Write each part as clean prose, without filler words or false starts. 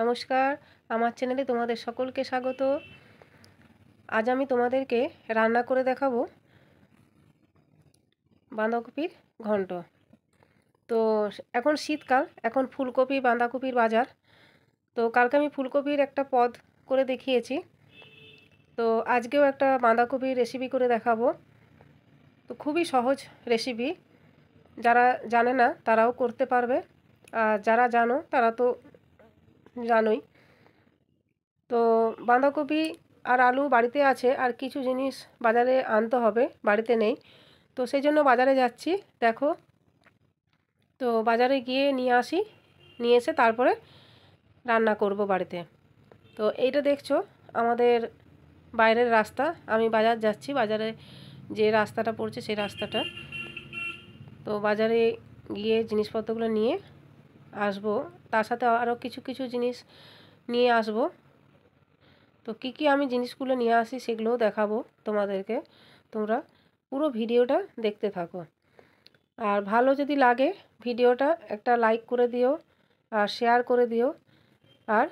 নমস্কার, আমার চ্যানেলে তোমাদের সকলকে স্বাগত। আজ আমি তোমাদেরকে রান্না করে দেখাবো বাঁধাকপির ঘন্ট। তো এখন শীতকাল, এখন ফুলকপি বাঁধাকপির বাজার। তো কালকে আমি ফুলকপির একটা পদ করে দেখিয়েছি, তো আজকেও একটা বাঁধাকপির রেসিপি করে দেখাবো। তো খুবই সহজ রেসিপি, যারা জানে না তারাও করতে পারবে, আর যারা জানো তারা তো জানোই। তো বাঁধাকপি আর আলু বাড়িতে আছে, আর কিছু জিনিস বাজারে আনতে হবে, বাড়িতে নেই। তো সেই জন্য বাজারে যাচ্ছি, দেখো। তো বাজারে গিয়ে নিয়ে আসি, নিয়ে এসে তারপরে রান্না করব বাড়িতে। তো এইটা দেখছো আমাদের বাইরের রাস্তা, আমি বাজার যাচ্ছি, বাজারে যে রাস্তাটা পড়ছে সেই রাস্তাটা। তো বাজারে গিয়ে জিনিসপত্রগুলো নিয়ে আসবো, তার সাথে আরও কিছু কিছু জিনিস নিয়ে আসবো। তো কী কী আমি জিনিসগুলো নিয়ে আসি সেগুলোও দেখাবো তোমাদেরকে। তোমরা পুরো ভিডিওটা দেখতে থাকো, আর ভালো যদি লাগে ভিডিওটা একটা লাইক করে দিও, আর শেয়ার করে দিও, আর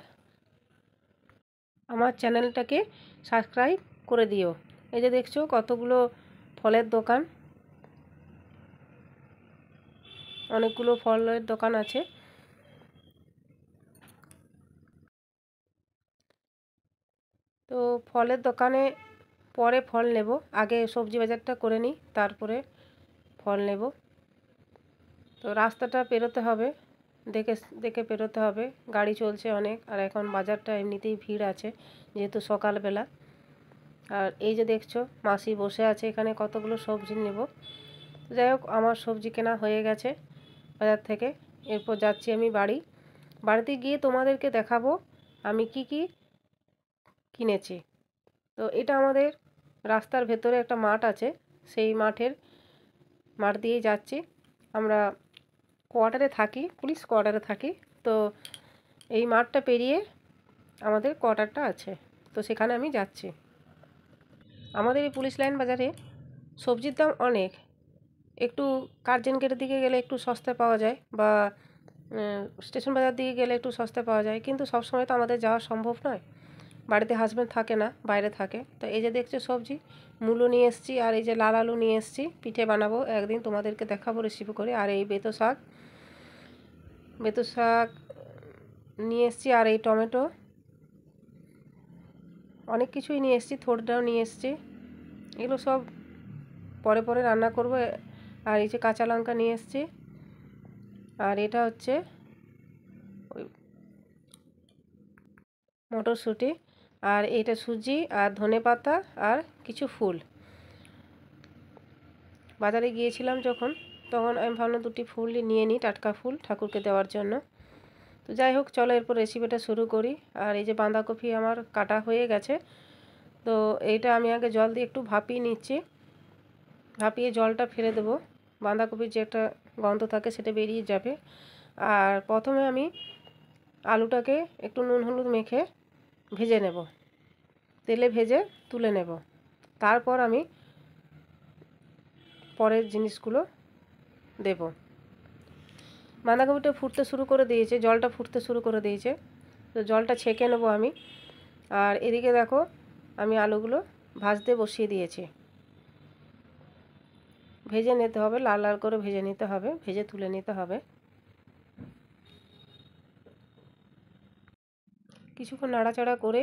আমার চ্যানেলটাকে সাবস্ক্রাইব করে দিও। এই যে দেখছো কতগুলো ফলের দোকান, অনেকগুলো ফলের দোকান আছে। তো ফলের দোকানে পরে ফল নেব, আগে সবজি বাজারটা করে নিই, তারপরে ফল নেব। তো রাস্তাটা পেরোতে হবে, দেখে দেখে পেরোতে হবে, গাড়ি চলছে অনেক, আর এখন বাজারটা এমনিতেই ভিড় আছে যেহেতু সকালবেলা। আর এই যে দেখছো মাসি বসে আছে এখানে, কতগুলো সবজি নেব। যাই হোক, আমার সবজি কেনা হয়ে গেছে বাজার থেকে। এরপর যাচ্ছি আমি বাড়িতে গিয়ে তোমাদেরকে দেখাবো আমি কি কি কিনেছি। তো এটা আমাদের রাস্তার ভেতরে একটা মাঠ আছে, সেই মাঠ দিয়েই যাচ্ছি। আমরা কোয়ার্টারে থাকি, পুলিশ কোয়ার্টারে থাকি। তো এই মাঠটা পেরিয়ে আমাদের কোয়ার্টারটা আছে, তো সেখানে আমি যাচ্ছি। আমাদের এই পুলিশ লাইন বাজারে সবজির দাম অনেক, একটু কার্জন গেটের দিকে গেলে একটু সস্তায় পাওয়া যায়, বা স্টেশন বাজার দিকে গেলে একটু সস্তায় পাওয়া যায়, কিন্তু সব সময় তো আমাদের যাওয়া সম্ভব নয়। বাড়িতে হাজব্যান্ড থাকে না, বাইরে থাকে। তো এই যে দেখছো সবজি, মূলো নিয়ে এসেছি, আর এই যে লাল আলু নিয়ে এসেছি, পিঠে বানাবো একদিন, তোমাদেরকে দেখাবো রেসিপি করে। আর এই বেতো শাক নিয়ে এসেছি, আর এই টমেটো, অনেক কিছুই নিয়ে এসেছি, থোড়টাও নিয়ে এসেছি। এগুলো সব পরে পরে রান্না করব। আর এই যে কাঁচা লঙ্কা নিয়ে এসেছি, আর এটা হচ্ছে ওই মটরশুঁটি, আর এইটা সুজি, আর ধনেপাতা, আর কিছু ফুল। বাজারে গিয়েছিলাম যখন, তখন আমি ভাবলাম দুটি ফুল নিয়ে নিই, টাটকা ফুল ঠাকুরকে দেওয়ার জন্য। তো যাই হোক, চলো এরপর রেসিপিটা শুরু করি। আর এই যে বাঁধাকপি আমার কাটা হয়ে গেছে, তো এইটা আমি আগে জল দিয়ে একটু ভাপিয়ে নিচ্ছি, ভাপিয়ে জলটা ফেলে দেবো, বাঁধাকপির যে একটা গন্ধ থাকে সেটা বেরিয়ে যাবে। আর প্রথমে আমি আলুটাকে একটু নুন হলুদ মেখে ভেজে নেব, তেলে ভেজে তুলে নেব। তারপর আমি পরের জিনিসগুলো দেব। বাঁধাকপিটা ফুটতে শুরু করে দিয়েছে, জলটা ফুটতে শুরু করে দিয়েছে, তো জলটা ছেঁকে নেব আমি। আর এদিকে দেখো আমি আলুগুলো ভাজতে বসিয়ে দিয়েছি, ভেজে নিতে হবে, লাল লাল করে ভেজে নিতে হবে, ভেজে তুলে নিতে হবে। কিছুক্ষণ নাড়াচাড়া করে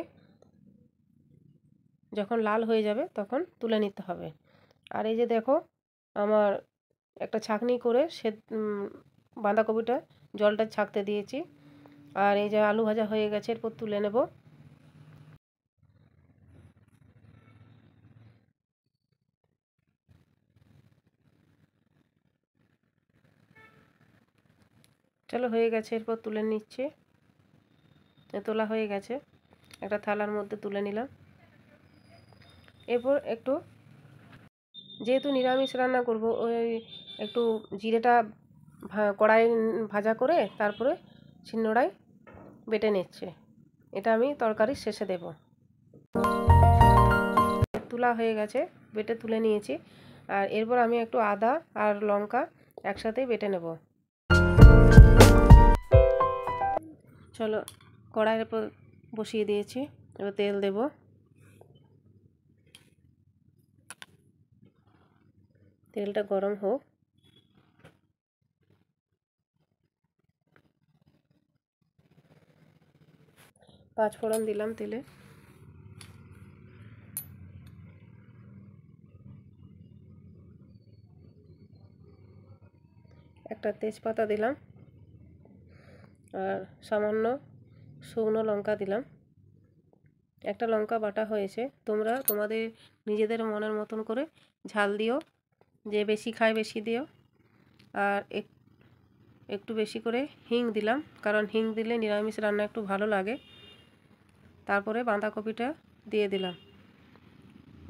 যখন লাল হয়ে যাবে তখন তুলে নিতে হবে। আর এই যে দেখো আমার একটা ছাঁকনি করে বাঁধাকপিটা জলটা ছাঁকতে দিয়েছি। আর এই যে আলু ভাজা হয়ে গেছে, এরপর তুলে নেব। চলো হয়ে গেছে, এরপর তুলে নিচ্ছে, তোলা হয়ে গেছে, একটা থালার মধ্যে তুলে নিলাম। এরপর একটু, যেহেতু নিরামিষ রান্না করব, ওই একটু জিরেটা কড়াই ভাজা করে তারপরে শিলনোড়ায় বেটে নিচ্ছে, এটা আমি তরকারির শেষে দেব। তোলা হয়ে গেছে, বেটে তুলে নিয়েছি। আর এরপর আমি একটু আদা আর লঙ্কা একসাথেই বেটে নেব। চলো কড়াইয়ের উপর বসিয়ে দিয়েছি, এবার তেল দেব। তেলটা গরম হোক। পাঁচ ফোড়ন দিলাম তেলে, একটা তেজপাতা দিলাম আর সামান্য শুকনো লঙ্কা দিলাম। একটা লঙ্কা বাটা হয়েছে, তোমরা তোমাদের নিজেদের মনের মতন করে ঝাল দিও, যে বেশি খায় বেশি দিও। আর একটু বেশি করে হিং দিলাম, কারণ হিং দিলে নিরামিষ রান্না একটু ভালো লাগে। তারপরে বাঁধাকপিটা দিয়ে দিলাম।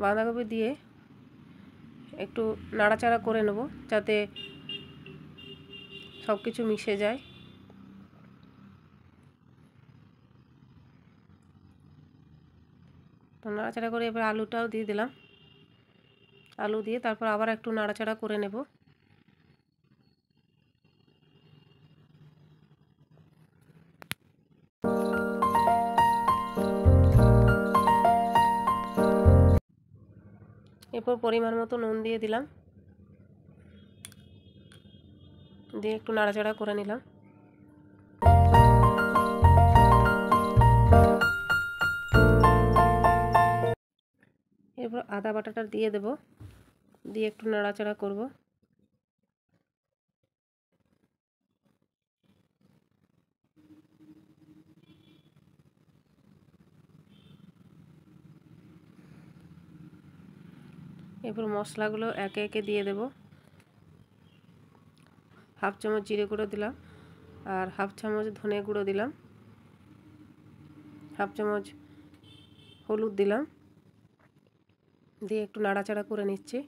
বাঁধাকপি দিয়ে একটু নাড়াচাড়া করে নেব যাতে সব কিছু মিশে যায়। তো নাড়াচাড়া করে এবার আলুটাও দিয়ে দিলাম। আলু দিয়ে তারপর আবার একটু নাড়াচাড়া করে নেব। এরপর পরিমাণ মতো নুন দিয়ে দিলাম, দিয়ে একটু নাড়াচাড়া করে নিলাম। এরপর আদা বাটাটা দিয়ে দেব, দিয়ে একটু নাড়াচাড়া করব। এরপর মশলাগুলো একে একে দিয়ে দেব। হাফ চামচ জিরে গুঁড়ো দিলাম, আর হাফ চামচ ধনে গুঁড়ো দিলাম, হাফ চামচ হলুদ দিলাম, দিয়ে একটু নাড়াচাড়া করে নিচ্ছি।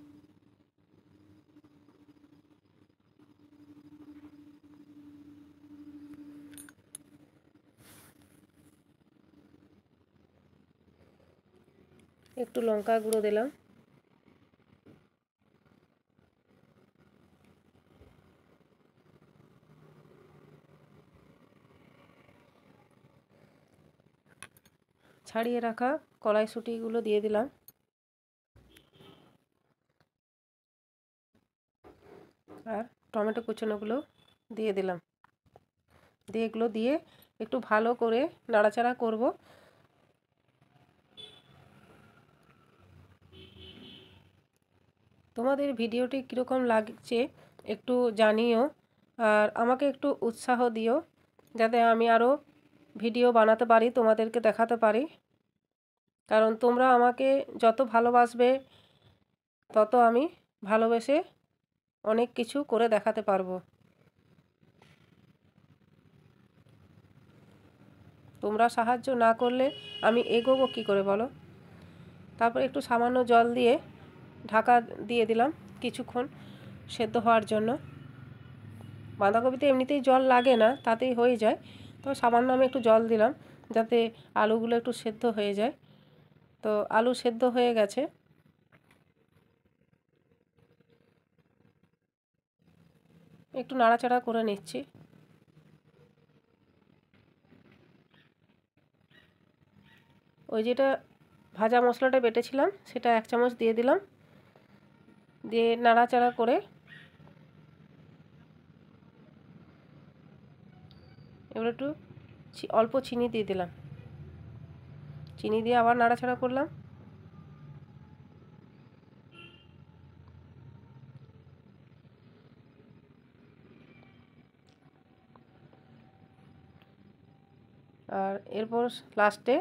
একটু লঙ্কা গুঁড়ো দিলাম, ছাড়িয়ে রাখা কড়াইশুঁটিগুলো দিয়ে দিলাম, আর টমেটো কুচানোগুলো দিয়ে দিলাম। দিয়ে এগুলো দিয়ে একটু ভালো করে নাড়াচাড়া করব। তোমাদের ভিডিওটি কীরকম লাগছে একটু জানিও, আর আমাকে একটু উৎসাহ দিও যাতে আমি আরও ভিডিও বানাতে পারি, তোমাদেরকে দেখাতে পারি। কারণ তোমরা আমাকে যত ভালোবাসবে তত আমি ভালোবেসে অনেক কিছু করে দেখাতে পারবো। তোমরা সাহায্য না করলে আমি এগোবো কী করে বলো। তারপর একটু সামান্য জল দিয়ে ঢাকা দিয়ে দিলাম কিছুক্ষণ সেদ্ধ হওয়ার জন্য। বাঁধাকপিতে এমনিতেই জল লাগে না, তাতেই হয়ে যায়, তো সামান্য আমি একটু জল দিলাম যাতে আলুগুলো একটু সেদ্ধ হয়ে যায়। তো আলু সেদ্ধ হয়ে গেছে। একটু নাড়াচাড়া করে নিচ্ছি। ওই যেটা ভাজা মশলাটা বেটেছিলাম সেটা এক চামচ দিয়ে দিলাম, দিয়ে নাড়াচাড়া করে এবার একটু অল্প চিনি দিয়ে দিলাম। চিনি দিয়ে আবার নাড়াচাড়া করলাম। আর এরপর লাস্টে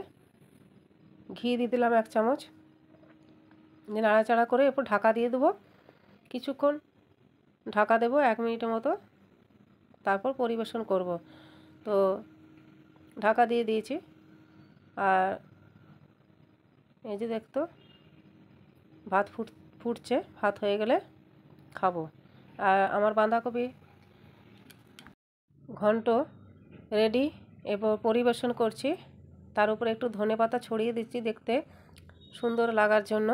ঘি দিয়ে দিলাম এক চামচ, দিয়ে নাড়াচাড়া করে এরপর ঢাকা দিয়ে দেবো। কিছুক্ষণ ঢাকা দেবো 1 মিনিটের মতো, তারপর পরিবেশন করব। তো ঢাকা দিয়ে দিয়েছি, আর এই যে দেখতো ভাত ফুটছে, ভাত হয়ে গেলে খাবো। আর আমার বাঁধাকপি ঘন্ট রেডি, এবার পরিবেশন করছি। তার উপরে একটু ধনেপাতা ছড়িয়ে দিচ্ছি দেখতে সুন্দর লাগার জন্য।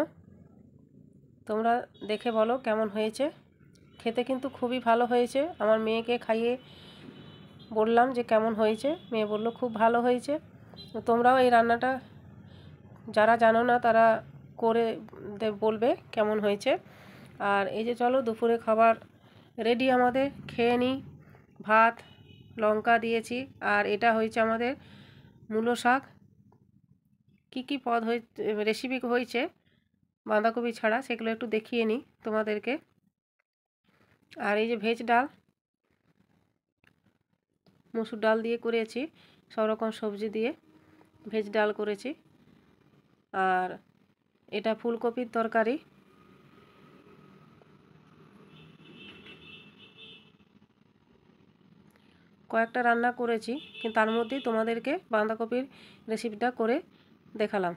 তোমরা দেখে বলো কেমন হয়েছে। খেতে কিন্তু খুবই ভালো হয়েছে। আমার মেয়েকে খাইয়ে বললাম যে কেমন হয়েছে। মেয়ে বলল খুব ভালো হয়েছে। তো তোমরাও এই রান্নাটা যারা জানো না তারা করে বলবে কেমন হয়েছে। আর এই যে চলো দুপুরে খাবার রেডি আমাদের, খেয়ে নিই। ভাত, লঙ্কা দিয়েছি। আর এটা হয়েছে আমাদের মূলো শাক। কী পদ হয়েছে, রেসিপি হয়েছে বাঁধাকপি ছাড়া, সেগুলো একটু দেখিয়ে নিই তোমাদেরকে। আর এই যে ভেজ ডাল, মসুর ডাল দিয়ে করেছি, সব রকম সবজি দিয়ে ভেজ ডাল করেছি। আর এটা ফুলকপির তরকারি। কয়েকটা রান্না করেছি, কিন্তু তার মধ্যেই তোমাদেরকে বাঁধাকপির রেসিপিটা করে দেখালাম।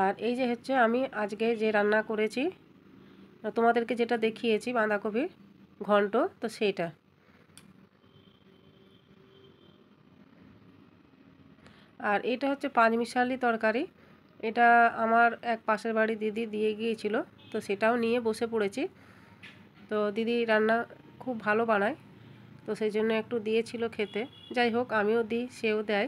আর এই যে হচ্ছে আমি আজকে যে রান্না করেছি, তোমাদেরকে যেটা দেখিয়েছি বাঁধাকপির ঘন্ট, তো সেইটা। আর এটা হচ্ছে পাঁচমিশালি তরকারি। এটা আমার এক পাশের বাড়ি দিদি দিয়ে গিয়েছিল, তো সেটাও নিয়ে বসে পড়েছি। তো দিদি রান্না খুব ভালো বানায়, তো সেই জন্য একটু দিয়েছিল খেতে। যাই হোক, আমিও দিই, সেও দেয়,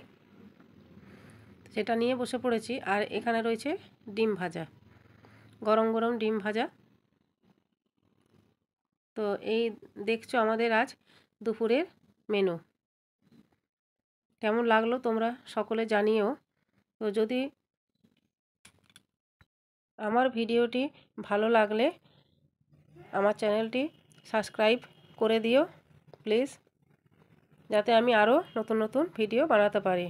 সেটা নিয়ে বসে পড়েছি। আর এখানে রয়েছে ডিম ভাজা, গরম গরম ডিম ভাজা। তো এই দেখছো আমাদের আজ দুপুরের মেনু। কেমন লাগলো তোমরা সকলে জানিও। তো যদি আমার ভিডিওটি ভালো লাগলে আমার চ্যানেলটি সাবস্ক্রাইব করে দিও প্লিজ, যাতে আমি আরও নতুন নতুন ভিডিও বানাতে পারি।